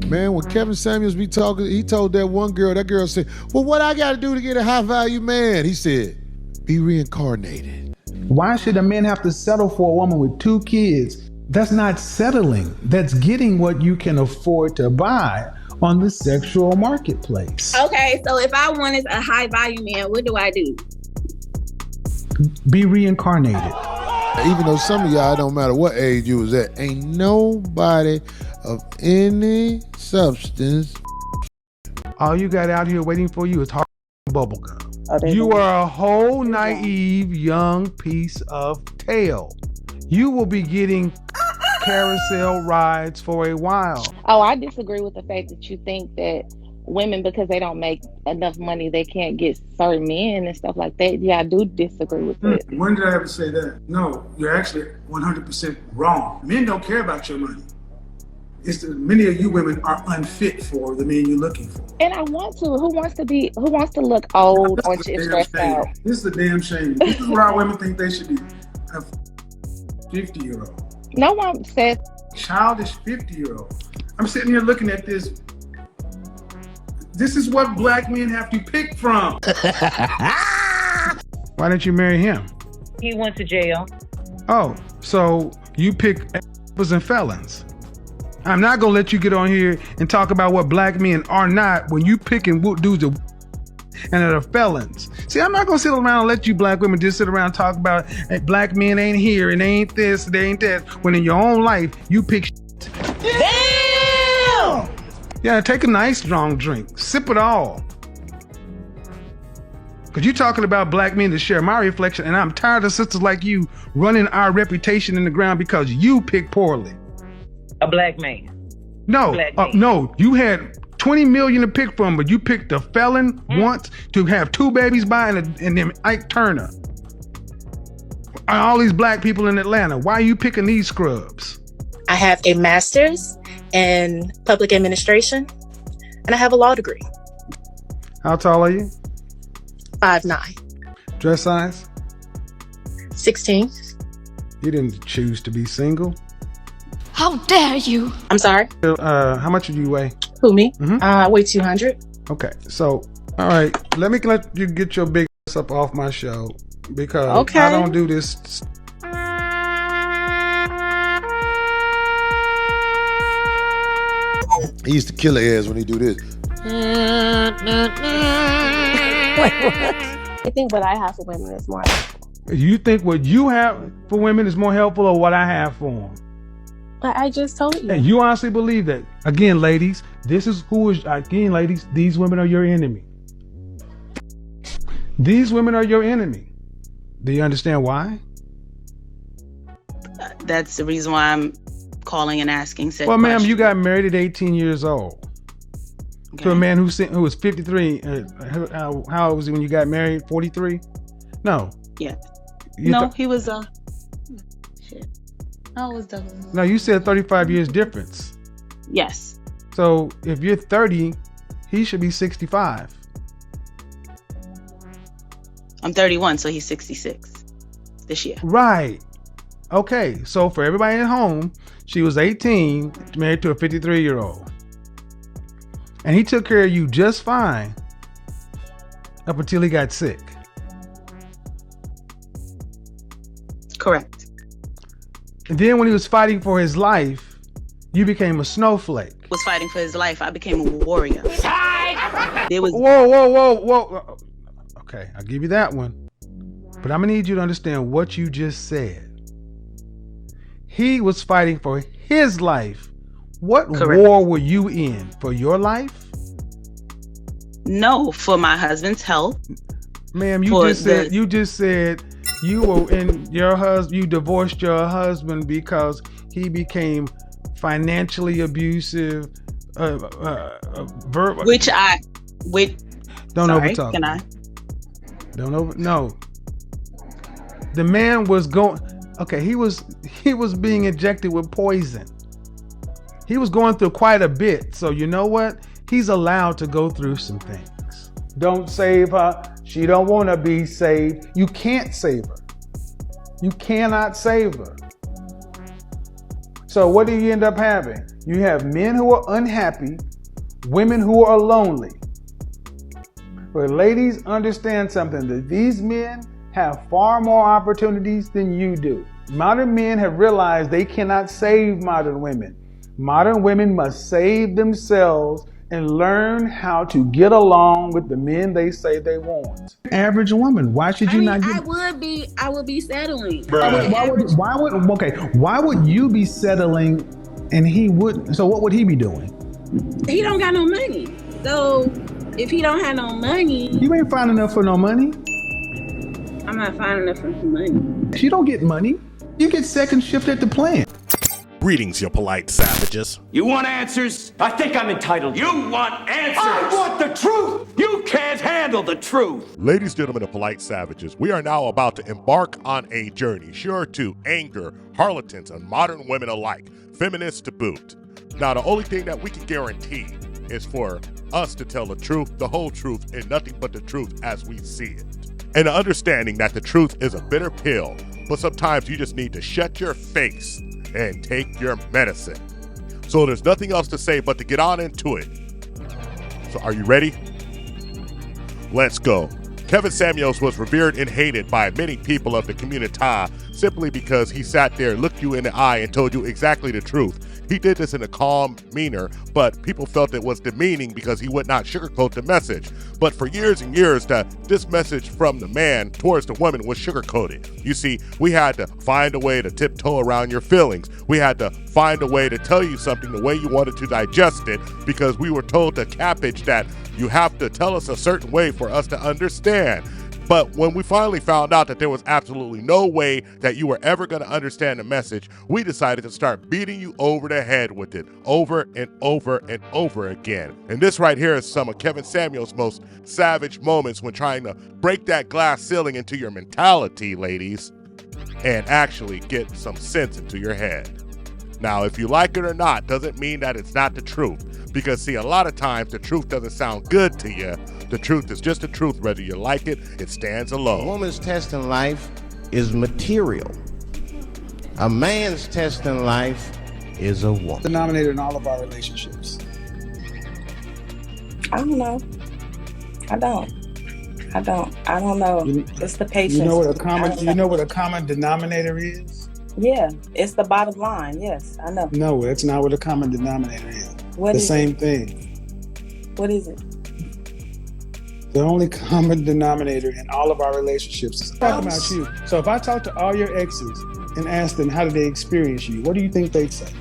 Man, when Kevin Samuels be talking, he told that one girl, that girl said, well, what I got to do to get a high-value man? He said, be reincarnated. Why should a man have to settle for a woman with 2 kids? That's not settling. That's getting what you can afford to buy on the sexual marketplace. Okay, so if I wanted a high-value man, what do I do? Be reincarnated. Even though some of y'all, don't matter what age you was at, ain't nobody of any substance. All you got out here waiting for you is hard bubble gum. You are a whole naive young piece of tail. You will be getting carousel rides for a while. Oh, I disagree with the fact that you think that women, because they don't make enough money, they can't get certain men and stuff like that. Yeah, I do disagree with that. When did I ever say that? No, you're actually 100% wrong. Men don't care about your money. It's many of you women are unfit for the men you're looking for. And I want to. Who wants to look old or stressed out? This is a damn shame. This is why women think they should be a 50-year-old. No one said childish 50-year-old. I'm sitting here looking at this. This is what black men have to pick from. Why didn't you marry him? He went to jail. Oh, so you pick and felons. I'm not gonna let you get on here and talk about what black men are not when you picking dudes and that are felons. See, I'm not gonna sit around and let you black women just sit around and talk about hey, black men ain't here and they ain't this, they ain't that, when in your own life you pick shit. Damn! Yeah, take a nice strong drink. Sip it all. Because you're talking about black men that share my reflection, and I'm tired of sisters like you running our reputation in the ground because you pick poorly. A black man. No, Black man. No, you had 20 million to pick from, but you picked a felon once to have 2 babies by and then Ike Turner. All these black people in Atlanta, why are you picking these scrubs? I have a master's in public administration, and I have a law degree. How tall are you? 5'9". Dress size? 16. You didn't choose to be single. How dare you? I'm sorry? How much do you weigh? Who, me? I weigh 200. Okay, so, all right, let me let you get your big ass up off my show because I don't do this. He used to kill her ass when he do this. I think what I have for women is more. You think what you have for women is more helpful or what I have for them? I just told you. And you honestly believe that? Again, ladies, ladies, these women are your enemy. These women are your enemy. Do you understand why? That's the reason why I'm calling and asking said question. Ma'am, you got married at 18 years old. Okay. To a man who was 53. How old was he when you got married? 43? No. Yeah. He was shit. No, it was double. No, you said 35 years difference. Yes. So if you're 30, he should be 65. I'm 31, so he's 66 this year. Right. Okay. So for everybody at home, she was 18, married to a 53-year-old. And he took care of you just fine up until he got sick. Correct. And then when he was fighting for his life, you became a snowflake. Was fighting for his life. I became a warrior. There was Whoa. Okay, I'll give you that one. But I'm gonna need you to understand what you just said. He was fighting for his life. What Correct. War were you in? For your life? No, for my husband's health. Ma'am, you just said you were in your husband. You divorced your husband because he became financially abusive. Verbal. Don't overtalk. Can I? No. The man was going. Okay, he was being injected with poison. He was going through quite a bit. So you know what? He's allowed to go through some things. Don't save her. She don't want to be saved. You can't save her. You cannot save her. So what do you end up having? You have men who are unhappy, women who are lonely. But ladies, understand something, that these men have far more opportunities than you do. Modern men have realized they cannot save modern women. Modern women must save themselves and learn how to get along with the men they say they want. Average woman, why should you not get? I would be settling. Why would you be settling and he wouldn't? So what would he be doing? He don't got no money. So if he don't have no money, You ain't fine enough for no money. I'm not fine enough for money. You don't get money. You get second shift at the plant. Greetings, you polite savages. You want answers? I think I'm entitled. You want answers? I want the truth! You can't handle the truth! Ladies, gentlemen, and polite savages, we are now about to embark on a journey sure to anger harlotans and modern women alike, feminists to boot. Now, the only thing that we can guarantee is for us to tell the truth, the whole truth, and nothing but the truth as we see it. And the understanding that the truth is a bitter pill, but sometimes you just need to shut your face and take your medicine. So there's nothing else to say but to get on into it. So are you ready? Let's go. Kevin Samuels was revered and hated by many people of the community simply because he sat there, looked you in the eye, and told you exactly the truth. He did this in a calm manner, but people felt it was demeaning because he would not sugarcoat the message. But for years and years, this message from the man towards the woman was sugarcoated. You see, we had to find a way to tiptoe around your feelings. We had to find a way to tell you something the way you wanted to digest it, because we were told to cabbage that you have to tell us a certain way for us to understand. But when we finally found out that there was absolutely no way that you were ever going to understand the message, we decided to start beating you over the head with it over and over and over again. And this right here is some of Kevin Samuels' most savage moments when trying to break that glass ceiling into your mentality, ladies, and actually get some sense into your head. Now, if you like it or not, doesn't mean that it's not the truth. Because, see, a lot of times the truth doesn't sound good to you. The truth is just the truth. Whether you like it, it stands alone. A woman's test in life is material. A man's test in life is a woman. Denominator in all of our relationships. I don't know. I don't know. It's the patience. You know what a common denominator is? Yeah, it's the bottom line. Yes, I know. No, that's not what a common denominator is. What is the same it? Thing. What is it? The only common denominator in all of our relationships is talking about you. So if I talk to all your exes and ask them how did they experience you, what do you think they'd say?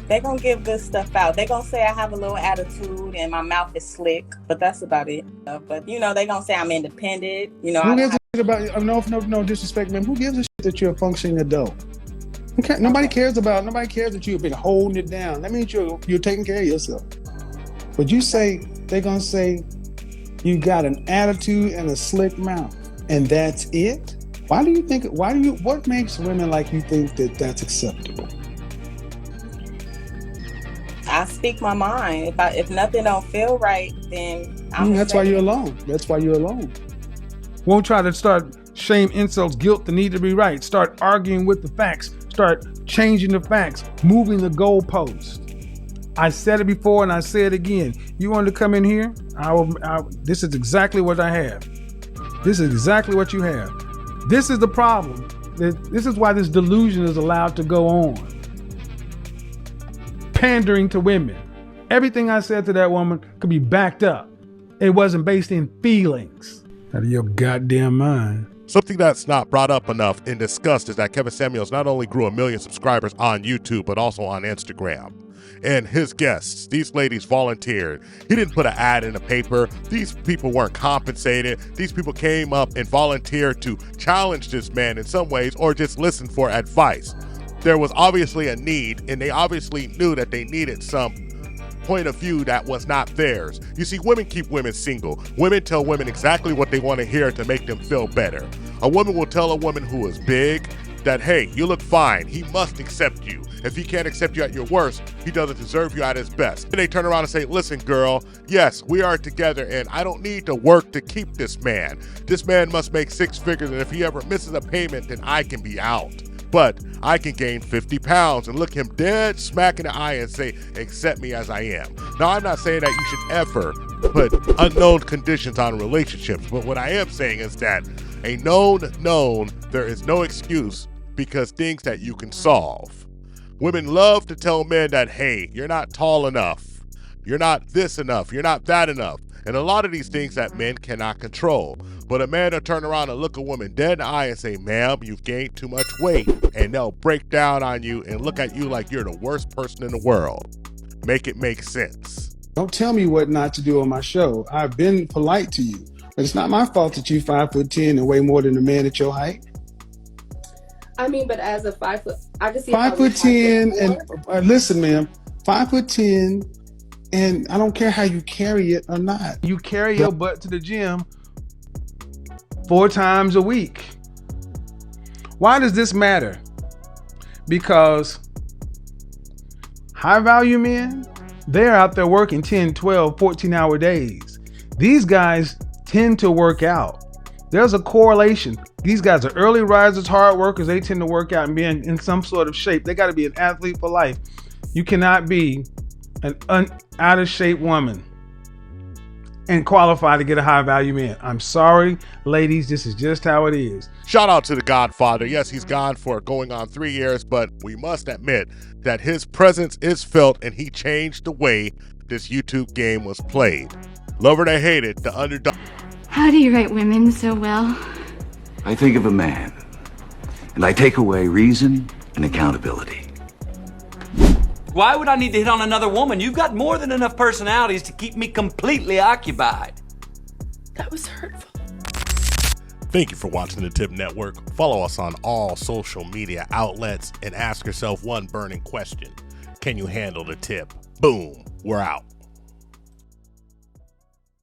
They're going to give good stuff out. They're going to say I have a little attitude and my mouth is slick, but that's about it. But, they're going to say I'm independent. Who gives a shit about, no disrespect, man. Who gives a shit that you're a functioning adult? Nobody cares that you've been holding it down. That means you're taking care of yourself. But they're going to say, you got an attitude and a slick mouth, and that's it? What makes women like you think that that's acceptable? I speak my mind. If nothing don't feel right, then that's why you're alone. Won't try to start shame, insults, guilt, the need to be right. Start arguing with the facts. Start changing the facts, moving the goalposts. I said it before and I say it again. You want to come in here? This is exactly what I have. This is exactly what you have. This is the problem. This is why this delusion is allowed to go on. Pandering to women. Everything I said to that woman could be backed up. It wasn't based in feelings. Out of your goddamn mind. Something that's not brought up enough and discussed is that Kevin Samuels not only grew 1 million subscribers on YouTube, but also on Instagram. And his guests, these ladies volunteered. He didn't put an ad in the paper. These people weren't compensated. These people came up and volunteered to challenge this man in some ways or just listen for advice. There was obviously a need, and they obviously knew that they needed some point of view that was not theirs. You see, women keep women single. Women tell women exactly what they want to hear to make them feel better. A woman will tell a woman who is big that, hey, you look fine. He must accept you. If he can't accept you at your worst, he doesn't deserve you at his best. And they turn around and say, listen, girl, yes, we are together and I don't need to work to keep this man. This man must make 6 figures, and if he ever misses a payment, then I can be out. But I can gain 50 pounds and look him dead smack in the eye and say, accept me as I am. Now, I'm not saying that you should ever put unknown conditions on relationships, but what I am saying is that a known, there is no excuse because things that you can solve. Women love to tell men that, hey, you're not tall enough. You're not this enough. You're not that enough. And a lot of these things that men cannot control. But a man will turn around and look a woman dead in the eye and say, ma'am, you've gained too much weight. And they'll break down on you and look at you like you're the worst person in the world. Make it make sense. Don't tell me what not to do on my show. I've been polite to you. But it's not my fault that you 5'10" and weigh more than a man at your height. I mean, but as a 5 foot, I can see 5'10" and listen, ma'am, 5'10", and I don't care how you carry it or not. You carry your butt to the gym 4 times a week. Why does this matter? Because high value men, they're out there working 10, 12, 14-hour days. These guys tend to work out. There's a correlation. These guys are early risers, hard workers. They tend to work out and be in some sort of shape. They got to be an athlete for life. You cannot be an out of shape woman and qualify to get a high value man. I'm sorry, ladies. This is just how it is. Shout out to the Godfather. Yes, he's gone for going on 3 years, but we must admit that his presence is felt and he changed the way this YouTube game was played. Love it or hate it, the underdog. How do you write women so well? I think of a man, and I take away reason and accountability. Why would I need to hit on another woman? You've got more than enough personalities to keep me completely occupied. That was hurtful. Thank you for watching the TIP Network. Follow us on all social media outlets and ask yourself one burning question. Can you handle the tip? Boom, we're out.